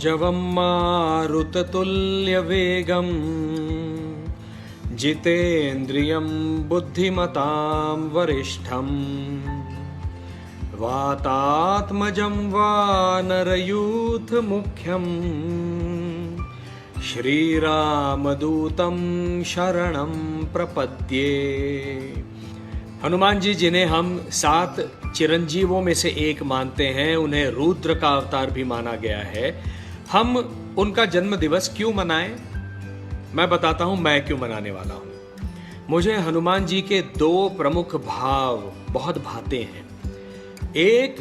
मनोजवं मारुततुल्यवेगं जितेन्द्रियं बुद्धिमतां वरिष्ठं वातात्मजं वानरयूथमुख्यं श्रीरामदूतं शरणं प्रपद्ये। हनुमान जी, जिन्हें हम 7 चिरंजीवों में से एक मानते हैं, उन्हें रुद्र का अवतार भी माना गया है। हम उनका जन्म दिवस क्यों मनाएं? मैं बताता हूं मैं क्यों मनाने वाला हूं। मुझे हनुमान जी के 2 प्रमुख भाव बहुत भाते हैं। एक,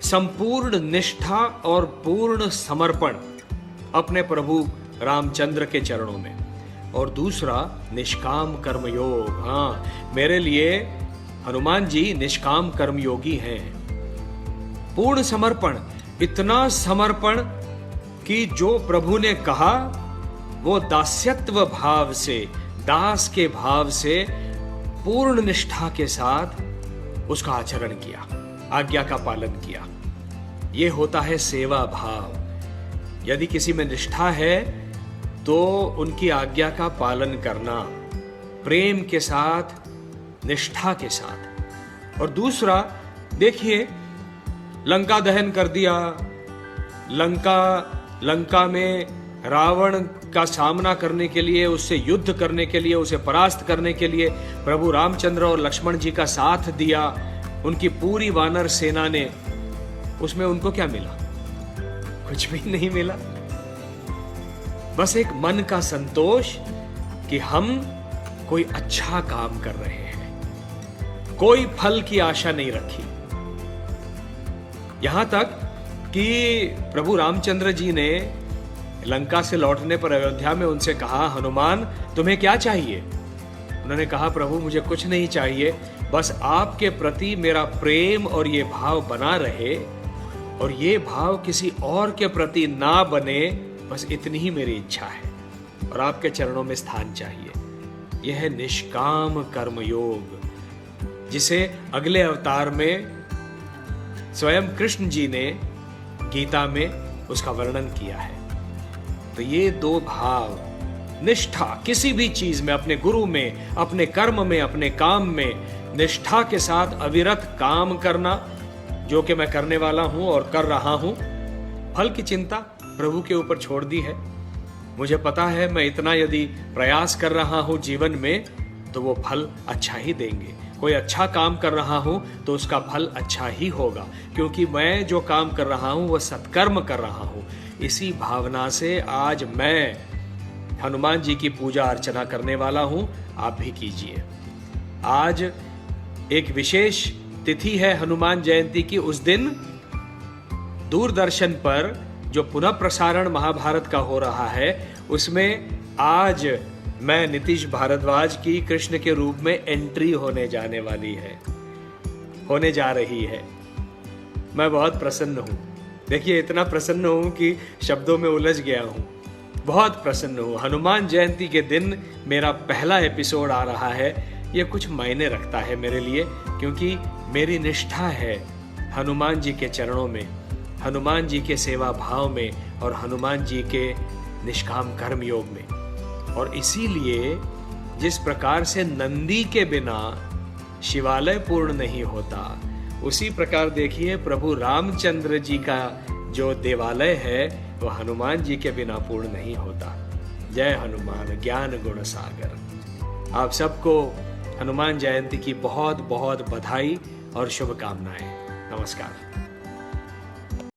संपूर्ण निष्ठा और पूर्ण समर्पण अपने प्रभु रामचंद्र के चरणों में, और दूसरा निष्काम कर्मयोग। हाँ, मेरे लिए हनुमान जी निष्काम कर्मयोगी हैं। पूर्ण समर्पण, इतना समर्पण कि जो प्रभु ने कहा वो दास्यत्व भाव से, दास के भाव से पूर्ण निष्ठा के साथ उसका आचरण किया, आज्ञा का पालन किया। ये होता है सेवा भाव। यदि किसी में निष्ठा है तो उनकी आज्ञा का पालन करना प्रेम के साथ, निष्ठा के साथ। और दूसरा, देखिए, लंका दहन कर दिया। लंका में रावण का सामना करने के लिए, उससे युद्ध करने के लिए, उसे परास्त करने के लिए प्रभु रामचंद्र और लक्ष्मण जी का साथ दिया। उनकी पूरी वानर सेना ने, उसमें उनको क्या मिला? कुछ भी नहीं मिला। बस एक मन का संतोष कि हम कोई अच्छा काम कर रहे हैं, कोई फल की आशा नहीं रखी। यहां तक कि प्रभु रामचंद्र जी ने लंका से लौटने पर अयोध्या में उनसे कहा, हनुमान तुम्हें क्या चाहिए? उन्होंने कहा, प्रभु मुझे कुछ नहीं चाहिए, बस आपके प्रति मेरा प्रेम और ये भाव बना रहे, और ये भाव किसी और के प्रति ना बने, बस इतनी ही मेरी इच्छा है, और आपके चरणों में स्थान चाहिए। यह है निष्काम कर्मयोग, जिसे अगले अवतार में स्वयं कृष्ण जी ने गीता में उसका वर्णन किया है। तो ये 2 भाव, निष्ठा, किसी भी चीज में, अपने गुरु में, अपने कर्म में, अपने काम में निष्ठा के साथ अविरत काम करना, जो कि मैं करने वाला हूं और कर रहा हूं। फल की चिंता प्रभु के ऊपर छोड़ दी है। मुझे पता है मैं इतना यदि प्रयास कर रहा हूं जीवन में तो वो फल अच्छा ही देंगे। कोई अच्छा काम कर रहा हूं तो उसका फल अच्छा ही होगा, क्योंकि मैं जो काम कर रहा हूं वह सत्कर्म कर रहा हूं। इसी भावना से आज मैं हनुमान जी की पूजा अर्चना करने वाला हूं, आप भी कीजिए। आज एक विशेष तिथि है हनुमान जयंती की। उस दिन दूरदर्शन पर जो पुनः प्रसारण महाभारत का हो रहा है, उसमें आज मैं नीतीश भारद्वाज की कृष्ण के रूप में एंट्री होने जा रही है। मैं बहुत प्रसन्न हूं। देखिए, इतना प्रसन्न हूं कि शब्दों में उलझ गया हूं। बहुत प्रसन्न हूं। हनुमान जयंती के दिन मेरा पहला एपिसोड आ रहा है। ये कुछ मायने रखता है मेरे लिए, क्योंकि मेरी निष्ठा है हनुमान जी के चरणों में, हनुमान जी के सेवा भाव में, और हनुमान जी के निष्काम कर्म योग में। और इसीलिए जिस प्रकार से नंदी के बिना शिवालय पूर्ण नहीं होता, उसी प्रकार देखिए प्रभु रामचंद्र जी का जो देवालय है वह हनुमान जी के बिना पूर्ण नहीं होता। जय हनुमान ज्ञान गुण सागर। आप सबको हनुमान जयंती की बहुत बहुत बधाई और शुभकामनाएं। नमस्कार।